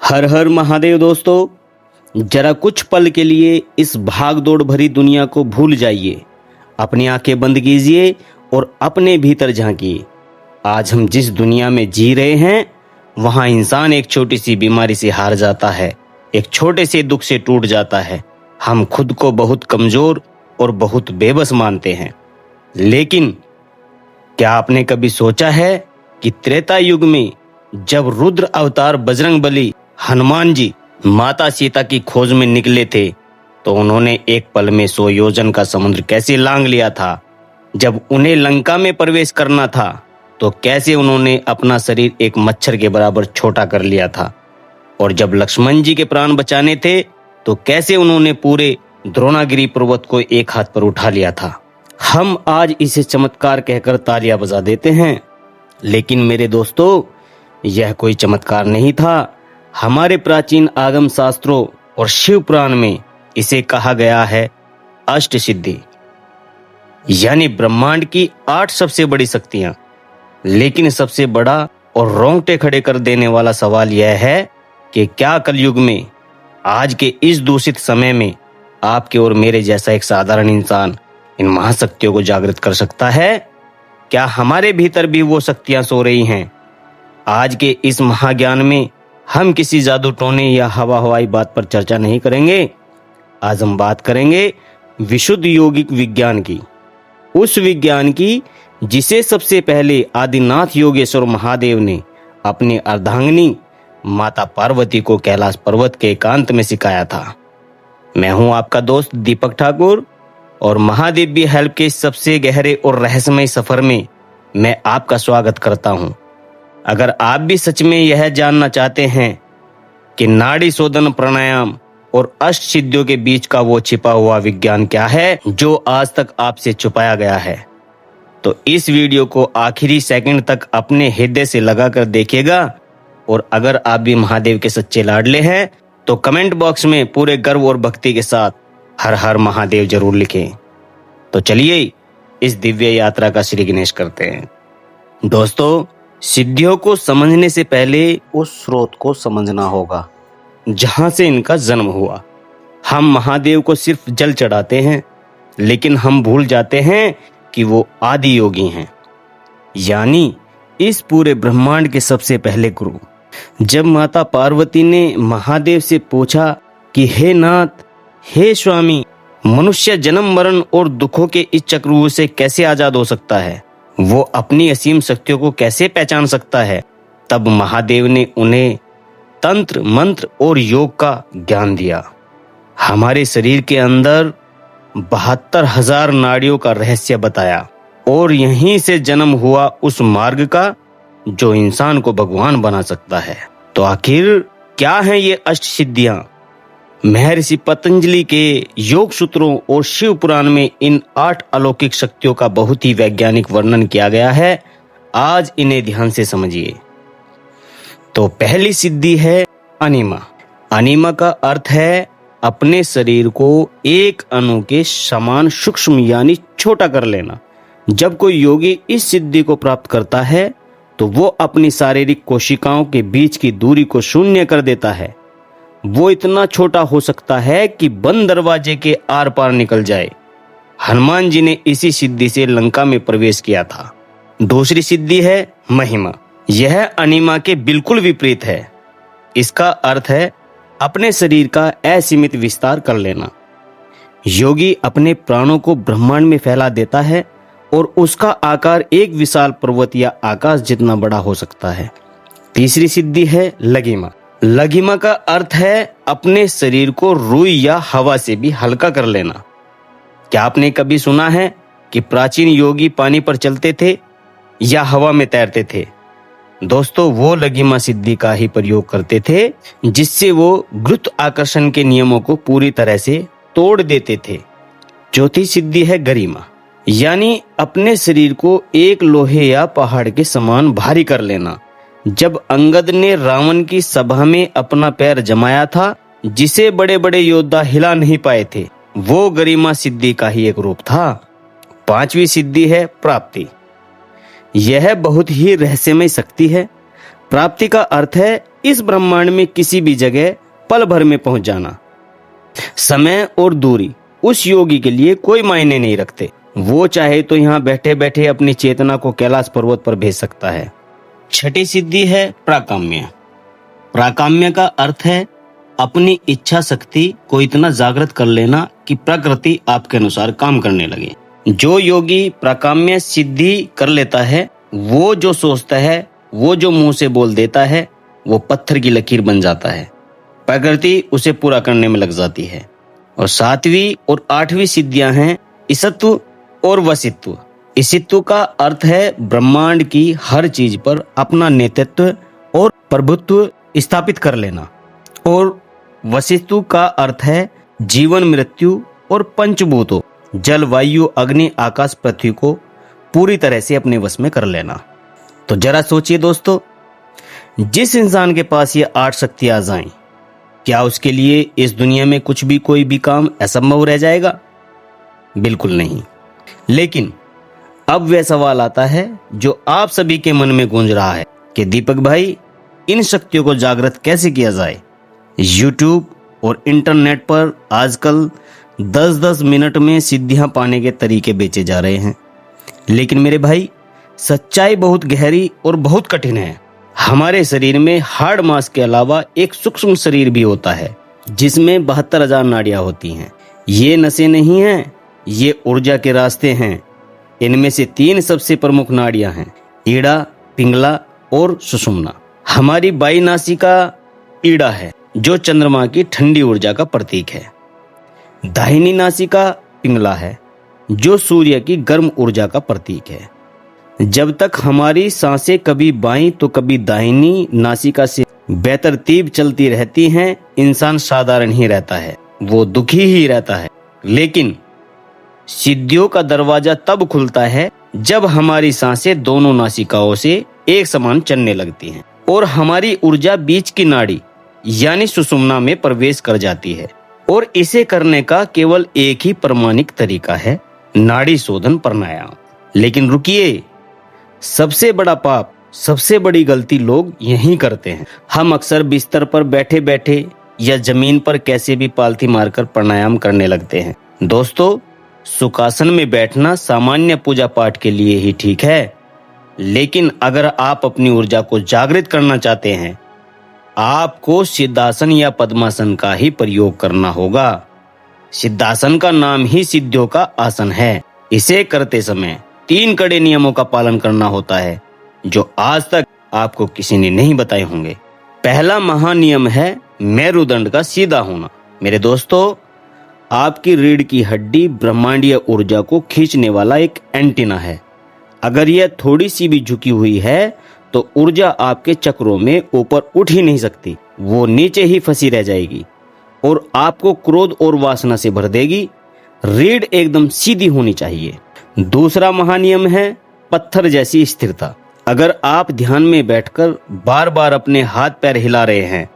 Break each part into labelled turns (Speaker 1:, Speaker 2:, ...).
Speaker 1: हर हर महादेव दोस्तों, जरा कुछ पल के लिए इस भाग दौड़ भरी दुनिया को भूल जाइए। अपनी आंखें बंद कीजिए और अपने भीतर झांकिए। आज हम जिस दुनिया में जी रहे हैं, वहां इंसान एक छोटी सी बीमारी से हार जाता है, एक छोटे से दुख से टूट जाता है। हम खुद को बहुत कमजोर और बहुत बेबस मानते हैं। लेकिन क्या आपने कभी सोचा है कि त्रेता युग में जब रुद्र अवतार बजरंगबली हनुमान जी माता सीता की खोज में निकले थे, तो उन्होंने एक पल में 100 योजन का समुद्र कैसे लांग लिया था। जब उन्हें लंका में प्रवेश करना था, तो कैसे उन्होंने अपना शरीर एक मच्छर के बराबर छोटा कर लिया था। और जब लक्ष्मण जी के प्राण बचाने थे, तो कैसे उन्होंने पूरे द्रोणागिरी पर्वत को एक हाथ पर उठा लिया था। हम आज इसे चमत्कार कहकर तालियां बजा देते हैं, लेकिन मेरे दोस्तों, यह कोई चमत्कार नहीं था। हमारे प्राचीन आगम शास्त्रों और शिव पुराण में इसे कहा गया है अष्ट सिद्धि, यानी ब्रह्मांड की 8 सबसे बड़ी शक्तियां। लेकिन सबसे बड़ा और रोंगटे खड़े कर देने वाला सवाल यह है कि क्या कलयुग में, आज के इस दूषित समय में, आपके और मेरे जैसा एक साधारण इंसान इन महाशक्तियों को जागृत कर सकता है? क्या हमारे भीतर भी वो शक्तियां सो रही हैं? आज के इस महाज्ञान में हम किसी जादू टोने या हवा हवाई बात पर चर्चा नहीं करेंगे। आज हम बात करेंगे विशुद्ध योगिक विज्ञान की, उस विज्ञान की जिसे सबसे पहले आदिनाथ योगेश्वर महादेव ने अपनी अर्धांगिनी माता पार्वती को कैलाश पर्वत के एकांत में सिखाया था। मैं हूं आपका दोस्त दीपक ठाकुर, और महादेव भी हेल्प के इस सबसे गहरे और रहस्यमय सफर में मैं आपका स्वागत करता हूं। अगर आप भी सच में यह जानना चाहते हैं कि नाड़ी शोधन, प्राणायाम और अष्ट सिद्धियों के बीच का वो छिपा हुआ विज्ञान क्या है जो आज तक आपसे छुपाया गया है, तो इस वीडियो को आखिरी सेकंड तक अपने हृदय से लगाकर देखिएगा। और अगर आप भी महादेव के सच्चे लाडले हैं, तो कमेंट बॉक्स में पूरे गर्व और भक्ति के साथ हर हर महादेव जरूर लिखें। तो चलिए इस दिव्य यात्रा का श्री गणेश करते हैं। दोस्तों, सिद्धियों को समझने से पहले उस स्रोत को समझना होगा जहां से इनका जन्म हुआ। हम महादेव को सिर्फ जल चढ़ाते हैं, लेकिन हम भूल जाते हैं कि वो आदि योगी हैं, यानी इस पूरे ब्रह्मांड के सबसे पहले गुरु। जब माता पार्वती ने महादेव से पूछा कि हे नाथ, हे स्वामी, मनुष्य जन्म मरण और दुखों के इस चक्रव्यूह से कैसे आजाद हो सकता है, वो अपनी असीम शक्तियों को कैसे पहचान सकता है, तब महादेव ने उन्हें तंत्र, मंत्र और योग का ज्ञान दिया। हमारे शरीर के अंदर 72,000 नाड़ियों का रहस्य बताया, और यहीं से जन्म हुआ उस मार्ग का जो इंसान को भगवान बना सकता है। तो आखिर क्या है ये अष्ट सिद्धियां? महर्षि पतंजलि के योग सूत्रों और शिव पुराण में इन 8 अलौकिक शक्तियों का बहुत ही वैज्ञानिक वर्णन किया गया है। आज इन्हें ध्यान से समझिए। तो पहली सिद्धि है अनिमा। अनिमा का अर्थ है अपने शरीर को एक अणु के समान सूक्ष्म यानी छोटा कर लेना। जब कोई योगी इस सिद्धि को प्राप्त करता है, तो वो अपनी शारीरिक कोशिकाओं के बीच की दूरी को शून्य कर देता है। वो इतना छोटा हो सकता है कि बंद दरवाजे के आर पार निकल जाए। हनुमान जी ने इसी सिद्धि से लंका में प्रवेश किया था। दूसरी सिद्धि है महिमा। यह अनिमा के बिल्कुल विपरीत है। इसका अर्थ है अपने शरीर का असीमित विस्तार कर लेना। योगी अपने प्राणों को ब्रह्मांड में फैला देता है, और उसका आकार एक विशाल पर्वत या आकाश जितना बड़ा हो सकता है। तीसरी सिद्धि है लघिमा। लघिमा का अर्थ है अपने शरीर को रुई या हवा से भी हल्का कर लेना। क्या आपने कभी सुना है कि प्राचीन योगी पानी पर चलते थे या हवा में तैरते थे? दोस्तों, वो लघिमा सिद्धि का ही प्रयोग करते थे, जिससे वो गुरुत्वाकर्षण के नियमों को पूरी तरह से तोड़ देते थे। चौथी सिद्धि है गरिमा, यानी अपने शरीर को एक लोहे या पहाड़ के समान भारी कर लेना। जब अंगद ने रावण की सभा में अपना पैर जमाया था, जिसे बड़े बड़े योद्धा हिला नहीं पाए थे, वो गरिमा सिद्धि का ही एक रूप था। पांचवी सिद्धि है प्राप्ति। यह बहुत ही रहस्यमय शक्ति है। प्राप्ति का अर्थ है इस ब्रह्मांड में किसी भी जगह पल भर में पहुंच जाना। समय और दूरी उस योगी के लिए कोई मायने नहीं रखते। वो चाहे तो यहाँ बैठे बैठे अपनी चेतना को कैलाश पर्वत पर भेज सकता है। छठी सिद्धि है प्राकाम्य। प्राकाम्य का अर्थ है अपनी इच्छा शक्ति को इतना जागृत कर लेना कि प्रकृति आपके अनुसार काम करने लगे। जो योगी प्राकाम्य सिद्धि कर लेता है, वो जो सोचता है, वो जो मुंह से बोल देता है, वो पत्थर की लकीर बन जाता है। प्रकृति उसे पूरा करने में लग जाती है। और 7वीं और 8वीं सिद्धियां हैं ईसत्व और वसित्व। ईसत्व का अर्थ है ब्रह्मांड की हर चीज पर अपना नेतृत्व और प्रभुत्व स्थापित कर लेना। और वसित्व का अर्थ है जीवन मृत्यु और पंचभूतों जल वायु अग्नि आकाश पृथ्वी को पूरी तरह से अपने वश में कर लेना। तो जरा सोचिए दोस्तों, जिस इंसान के पास ये 8 शक्तियां आ जाएं, क्या उसके लिए इस दुनिया में कुछ भी कोई भी काम असंभव रह जाएगा? बिल्कुल नहीं। लेकिन अब वह सवाल आता है जो आप सभी के मन में गूंज रहा है कि दीपक भाई, इन शक्तियों को जागृत कैसे किया जाए? YouTube और इंटरनेट पर आजकल 10-10 मिनट में सिद्धियां पाने के तरीके बेचे जा रहे हैं। लेकिन मेरे भाई, सच्चाई बहुत गहरी और बहुत कठिन है। हमारे शरीर में हार्ड मांस के अलावा एक सूक्ष्म शरीर भी होता है जिसमें 72,000 नाड़ियां होती हैं। ये नसें नहीं हैं, ये ऊर्जा के रास्ते हैं। इनमें से 3 सबसे प्रमुख नाड़ियां हैं, ईड़ा, पिंगला और सुषुम्ना। हमारी बाई नासिका ईड़ा है जो चंद्रमा की ठंडी ऊर्जा का प्रतीक है। दाहिनी नासिका पिंगला है जो सूर्य की गर्म ऊर्जा का प्रतीक है। जब तक हमारी सांसें कभी बाईं तो कभी दाहिनी नासिका से बेतरतीब चलती रहती हैं, इंसान साधारण ही रहता है, वो दुखी ही रहता है। लेकिन सिद्धियों का दरवाजा तब खुलता है जब हमारी सांसें दोनों नासिकाओं से एक समान चलने लगती हैं और हमारी ऊर्जा बीच की नाड़ी यानी सुषुम्ना में प्रवेश कर जाती है। और इसे करने का केवल एक ही प्रमाणिक तरीका है, नाड़ी शोधन प्राणायाम। लेकिन रुकिए, सबसे बड़ा पाप, सबसे बड़ी गलती लोग यही करते हैं। हम अक्सर बिस्तर पर बैठे बैठे या जमीन पर कैसे भी पालथी मारकर प्राणायाम करने लगते हैं। दोस्तों, सुखासन में बैठना सामान्य पूजा पाठ के लिए ही ठीक है, लेकिन अगर आप अपनी ऊर्जा को जागृत करना चाहते हैं, आपको सिद्धासन या पद्मासन का ही प्रयोग करना होगा। सिद्धासन का नाम ही सिद्धियों का आसन है। इसे करते समय 3 कड़े नियमों का पालन करना होता है जो आज तक आपको किसी ने नहीं बताए होंगे। पहला महानियम है मेरुदंड का सीधा होना। मेरे दोस्तों, आपकी रीढ़ की हड्डी ब्रह्मांडीय ऊर्जा को खींचने वाला एक एंटीना है। अगर यह थोड़ी सी भी झुकी हुई है तो ऊर्जा आपके चक्रों में ऊपर उठ ही नहीं सकती, वो नीचे ही फंसी रह जाएगी और आपको क्रोध और वासना से भर देगी। रीढ़ एकदम सीधी होनी चाहिए। दूसरा महानियम है पत्थर जैसी स्थिरता। अगर आप ध्यान में बैठकर बार बार अपने हाथ पैर हिला रहे हैं,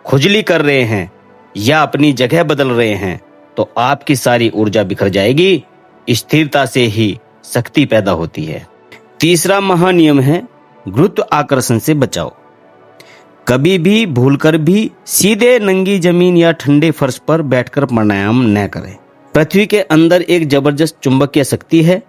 Speaker 1: खुजली कर रहे हैं या अपनी जगह बदल रहे हैं, तो आपकी सारी ऊर्जा बिखर जाएगी। स्थिरता से ही शक्ति पैदा होती है। तीसरा महानियम है गुरुत्व आकर्षण से बचाओ। कभी भी भूलकर भी सीधे नंगी जमीन या ठंडे फर्श पर बैठकर प्राणायाम न करें। पृथ्वी के अंदर एक जबरदस्त चुंबकीय शक्ति है।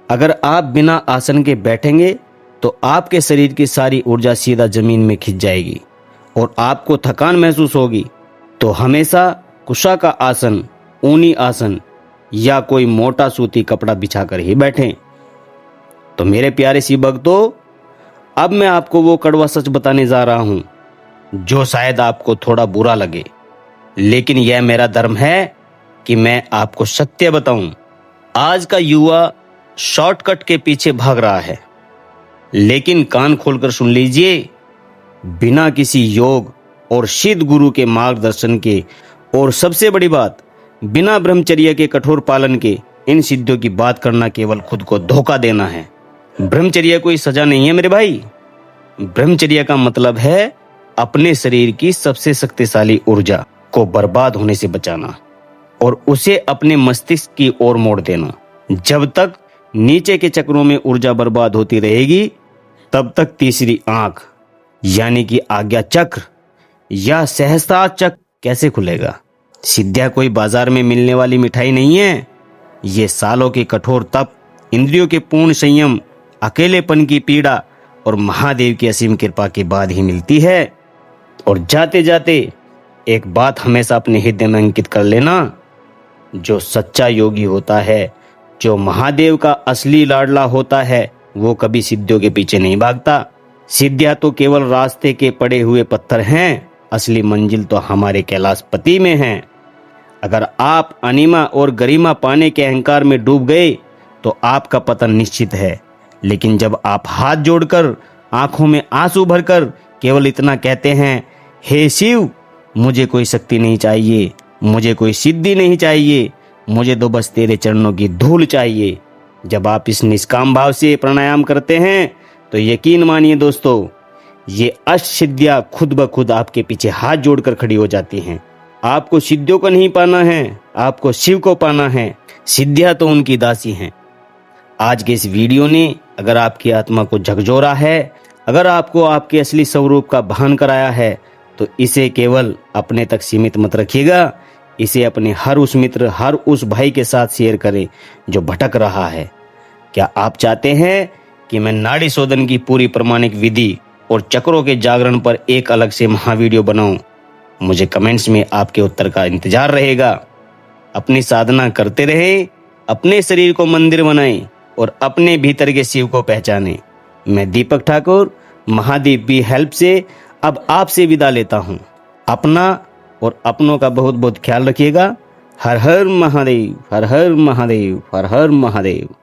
Speaker 1: अगर आप बिना आसन के बैठेंगे तो आपके शरीर की सारी ऊर्जा सीधा जमीन में खिंच जाएगी और आपको थकान महसूस होगी। तो हमेशा कुशा का आसन, ऊनी आसन या कोई मोटा सूती कपड़ा बिछाकर ही बैठें। तो मेरे प्यारे सी भक्तों, अब मैं आपको वो कड़वा सच बताने जा रहा हूं जो शायद आपको थोड़ा बुरा लगे, लेकिन यह मेरा धर्म है कि मैं आपको सत्य बताऊं। आज का युवा शॉर्टकट के पीछे भाग रहा है, लेकिन कान खोलकर सुन लीजिए, बिना किसी योग और सिद्ध गुरु के मार्गदर्शन के, और सबसे बड़ी बात, बिना ब्रह्मचर्य के कठोर पालन के इन सिद्धियों की बात करना केवल खुद को धोखा देना है। ब्रह्मचर्य कोई सजा नहीं है मेरे भाई। ब्रह्मचर्य का मतलब है अपने शरीर की सबसे शक्तिशाली ऊर्जा को बर्बाद होने से बचाना और उसे अपने मस्तिष्क की ओर मोड़ देना। जब तक नीचे के चक्रों में ऊर्जा बर्बाद होती रहेगी, तब तक तीसरी आंख यानी कि आज्ञा चक्र या सहस्त्र चक्र कैसे खुलेगा? सिद्धियां कोई बाजार में मिलने वाली मिठाई नहीं है। ये सालों के कठोर तप, इंद्रियों के पूर्ण संयम, अकेलेपन की पीड़ा और महादेव की असीम कृपा के बाद ही मिलती है। और जाते जाते एक बात हमेशा अपने हृदय में अंकित कर लेना, जो सच्चा योगी होता है, जो महादेव का असली लाडला होता है, वो कभी सिद्धियों के पीछे नहीं भागता। सिद्धियां तो केवल रास्ते के पड़े हुए पत्थर हैं, असली मंजिल तो हमारे कैलाशपति में है। अगर आप अनिमा और गरिमा पाने के अहंकार में डूब गए तो आपका पतन निश्चित है। लेकिन जब आप हाथ जोड़कर, आंखों में आंसू भरकर केवल इतना कहते हैं, हे शिव, मुझे कोई शक्ति नहीं चाहिए, मुझे कोई सिद्धि नहीं चाहिए, मुझे तो बस तेरे चरणों की धूल चाहिए। जब आप इस निष्काम भाव से प्राणायाम करते हैं तो यकीन मानिए दोस्तों, ये अष्ट सिद्धियां खुद ब खुद आपके पीछे हाथ जोड़कर खड़ी हो जाती हैं। आपको सिद्धियों को नहीं पाना है, आपको शिव को पाना है। सिद्धियां तो उनकी दासी हैं। आज के इस वीडियो ने अगर आपकी आत्मा को झकझोरा है, अगर आपको आपके असली स्वरूप का भान कराया है, तो इसे केवल अपने तक सीमित मत रखिएगा। इसे अपने हर उस मित्र, हर उस भाई के साथ शेयर करें जो भटक रहा है। क्या आप चाहते हैं कि मैं नाड़ी शोधन की पूरी प्रमाणिक विधि और चक्रों के जागरण पर एक अलग से महावीडियो बनाऊं? मुझे कमेंट्स में आपके उत्तर का इंतजार रहेगा। अपनी साधना करते रहें, अपने शरीर को मंदिर बनाएं और अपने भीतर के शिव को पहचानें। मैं दीपक ठाकुर महादेव बी हेल्प से अब आपसे विदा लेता हूं। अपना और अपनों का बहुत बहुत ख्याल रखिएगा। हर हर महादेव, हर हर महादेव, हर हर महादेव।